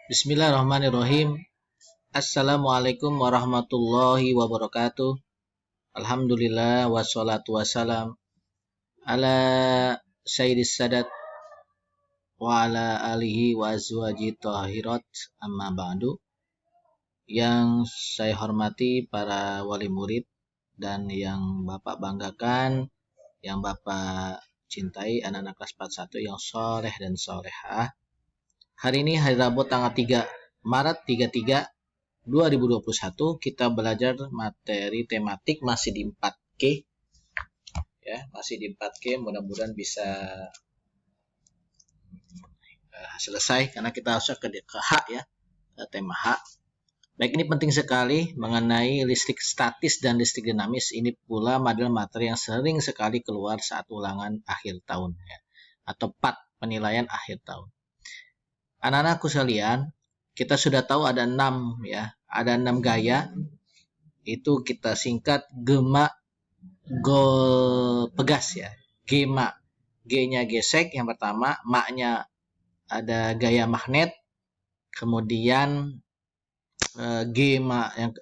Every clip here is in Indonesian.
Bismillahirrahmanirrahim. Assalamualaikum warahmatullahi wabarakatuh. Alhamdulillah wassalatu wassalam ala sayyidis sadat wa ala alihi wa azwaji tahirat amma ba'du. Yang saya hormati para wali murid dan yang Bapak banggakan, yang Bapak cintai anak-anak kelas 41 yang soleh dan solehah. Hari ini hari Rabu tanggal 3 Maret 2021 kita belajar materi tematik masih di 4K ya, masih di 4K, mudah-mudahan bisa selesai karena kita harus ke H ya, ke tema H. Baik, ini penting sekali mengenai listrik statis dan listrik dinamis. Ini pula adalah materi yang sering sekali keluar saat ulangan akhir tahun ya, atau PAT, penilaian akhir tahun. Anak-anakku sekalian, kita sudah tahu ada 6 ya, ada 6 gaya. Itu kita singkat gema, gol, pegas ya. Gema, G-nya gesek yang pertama, ma-nya ada gaya magnet, kemudian gema yang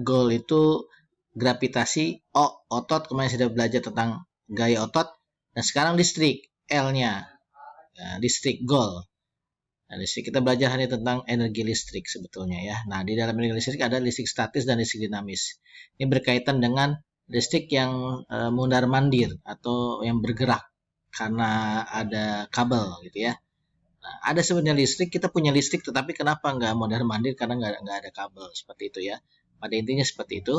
gol itu gravitasi, O otot, kemarin sudah belajar tentang gaya otot, dan sekarang listrik, L-nya ya, listrik gol. Nah, listrik kita belajar hanya tentang energi listrik sebetulnya ya. Nah, di dalam energi listrik ada listrik statis dan listrik dinamis. Ini berkaitan dengan listrik yang mundar-mandir atau yang bergerak karena ada kabel gitu ya. Nah, ada sebenarnya listrik, kita punya listrik tetapi kenapa nggak mundar-mandir karena nggak ada kabel, seperti itu ya. Pada intinya seperti itu.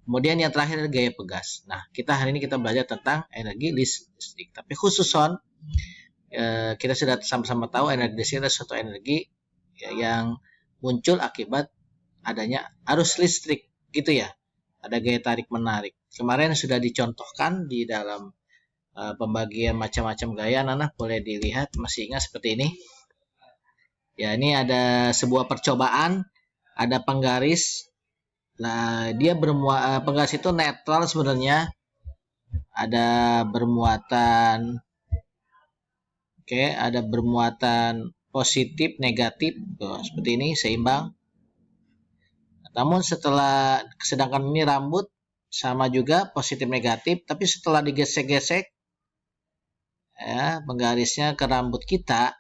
Kemudian yang terakhir adalah gaya pegas. Nah, hari ini kita belajar tentang energi listrik. Tapi khusus kita sudah sama-sama tahu energi listrik adalah suatu energi ya, yang muncul akibat adanya arus listrik gitu ya. Ada gaya tarik menarik. Kemarin sudah dicontohkan di dalam pembagian macam-macam gaya. Anak boleh dilihat, masih ingat seperti ini. Ya, ini ada sebuah percobaan, ada penggaris. Nah, dia penggaris itu netral sebenarnya. Ada bermuatan ada bermuatan positif, negatif, seperti ini, seimbang. Namun sedangkan ini rambut, sama juga positif negatif, tapi setelah digesek-gesek, ya, penggarisnya ke rambut kita,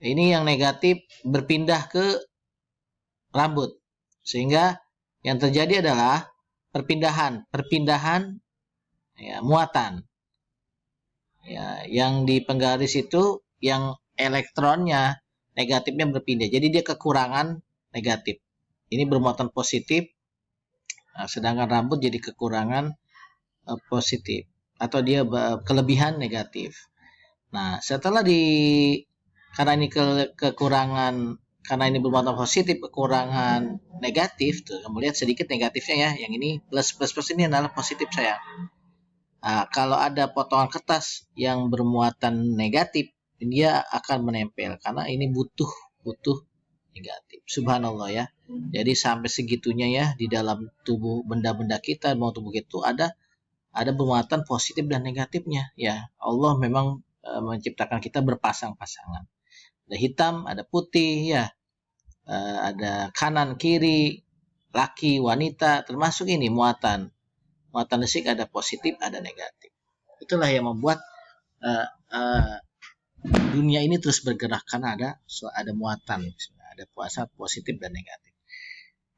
ini yang negatif berpindah ke rambut. Sehingga yang terjadi adalah perpindahan ya, muatan. Ya, yang di penggaris itu yang elektronnya negatifnya berpindah, jadi dia kekurangan negatif. Ini bermuatan positif, sedangkan rambut jadi kekurangan positif atau dia kelebihan negatif. Nah, karena ini kekurangan, karena ini bermuatan positif, kekurangan negatif tuh, kamu lihat sedikit negatifnya ya. Yang ini plus ini adalah positif sayang. Nah, kalau ada potongan kertas yang bermuatan negatif, dia akan menempel karena ini butuh negatif. Subhanallah ya. Jadi sampai segitunya ya, di dalam tubuh benda-benda kita, mau tubuh itu ada bermuatan positif dan negatifnya ya. Allah memang menciptakan kita berpasang-pasangan. Ada hitam, ada putih ya. Ada kanan kiri, laki wanita, termasuk ini muatan listrik, ada positif, ada negatif. Itulah yang membuat dunia ini terus bergerak karena ada muatan, ada puasa positif dan negatif.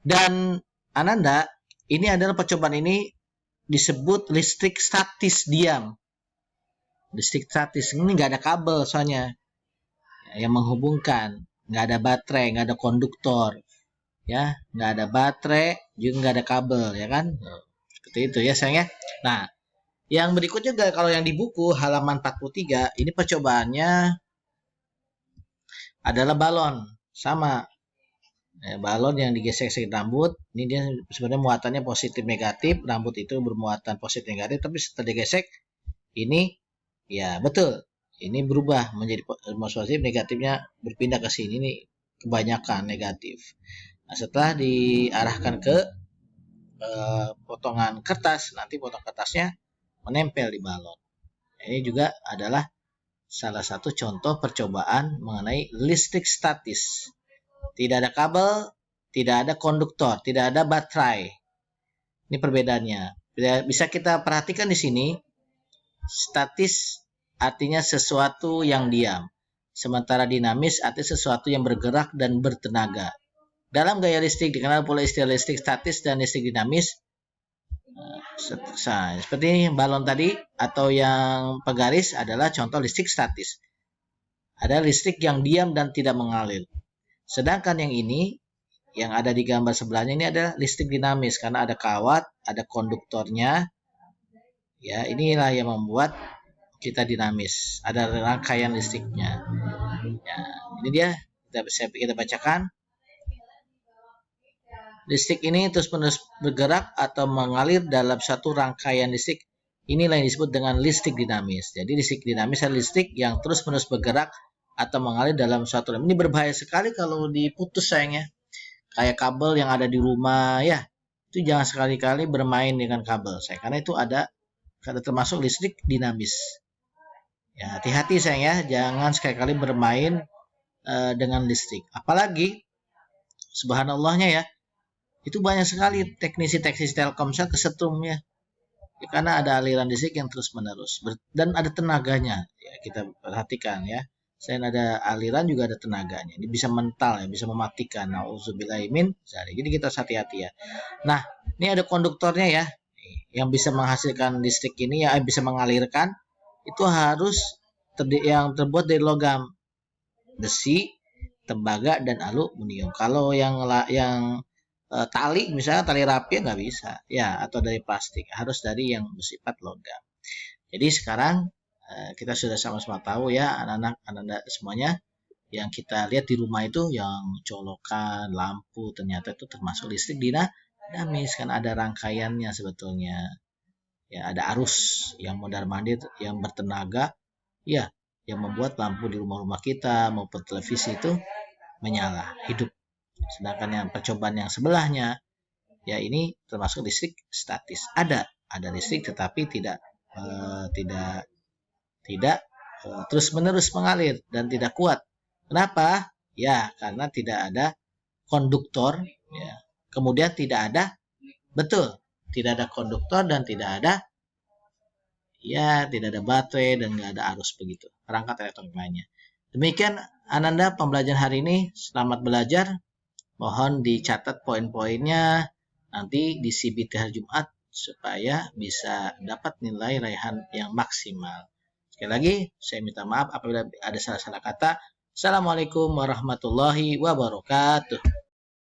Dan Ananda, ini adalah percobaan ini disebut listrik statis diam. Listrik statis ini nggak ada kabel soalnya yang menghubungkan, nggak ada baterai, nggak ada konduktor, ya, nggak ada baterai, juga nggak ada kabel, ya kan? Seperti itu ya sayang ya. Nah, yang berikut juga kalau yang di buku halaman 43, ini percobaannya adalah balon. Sama. Balon yang digesek-gesek rambut, ini dia sebenarnya muatannya positif negatif, rambut itu bermuatan positif negatif, tapi setelah digesek, ini ya betul, ini berubah menjadi positif, negatifnya berpindah ke sini, ini kebanyakan negatif. Nah, setelah diarahkan ke potongan kertas, nanti potongan kertasnya menempel di balon. Ini juga adalah salah satu contoh percobaan mengenai listrik statis. Tidak ada kabel, tidak ada konduktor, tidak ada baterai. Ini perbedaannya. Bisa kita perhatikan di sini, statis artinya sesuatu yang diam. Sementara dinamis artinya sesuatu yang bergerak dan bertenaga. Dalam gaya listrik dikenal pula istilah listrik statis dan listrik dinamis. Seperti balon tadi atau yang pegaris adalah contoh listrik statis. Ada listrik yang diam dan tidak mengalir. Sedangkan yang ini, yang ada di gambar sebelahnya ini adalah listrik dinamis karena ada kawat, ada konduktornya. Ya, inilah yang membuat kita dinamis. Ada rangkaian listriknya. Ya, ini dia kita bacakan. Listrik ini terus-menerus bergerak atau mengalir dalam satu rangkaian listrik. Inilah yang disebut dengan listrik dinamis. Jadi listrik dinamis adalah listrik yang terus-menerus bergerak atau mengalir dalam suatu lem. Ini berbahaya sekali kalau diputus sayangnya. Kayak kabel yang ada di rumah ya. Itu jangan sekali-kali bermain dengan kabel saya karena itu ada termasuk listrik dinamis. Ya, hati-hati sayang ya, jangan sekali-kali bermain dengan listrik. Apalagi subhanallahnya ya. Itu banyak sekali teknisi-teknisi Telkomsel kesetrum ya. Karena ada aliran listrik yang terus-menerus dan ada tenaganya. Ya, kita perhatikan ya. Selain ada aliran juga ada tenaganya. Ini bisa mental ya, bisa mematikan. Nauzubillahimin dzalik. Jadi kita hati-hati ya. Nah, ini ada konduktornya ya. Yang bisa menghasilkan listrik ini ya bisa mengalirkan itu harus yang terbuat dari logam, besi, tembaga dan aluminium. Kalau yang tali misalnya tali rapi nggak bisa ya, atau dari plastik, harus dari yang bersifat logam. Jadi sekarang kita sudah sama-sama tahu ya anak-anak semuanya, yang kita lihat di rumah itu yang colokan lampu ternyata itu termasuk listrik dinamis kan ada rangkaiannya sebetulnya ya, ada arus yang mondar-mandir yang bertenaga ya, yang membuat lampu di rumah-rumah kita maupun televisi itu menyala hidup. Sedangkan yang percobaan yang sebelahnya ya ini termasuk listrik statis. Ada listrik tetapi tidak terus-menerus mengalir dan tidak kuat. Kenapa? Ya, karena tidak ada konduktor ya. Kemudian tidak ada tidak ada konduktor dan tidak ada baterai dan nggak ada arus begitu. Perangkat elektronik lainnya. Demikian Ananda pembelajaran hari ini. Selamat belajar. Mohon dicatat poin-poinnya nanti di CBT hari Jumat supaya bisa dapat nilai raihan yang maksimal. Sekali lagi, saya minta maaf apabila ada salah-salah kata. Assalamualaikum warahmatullahi wabarakatuh.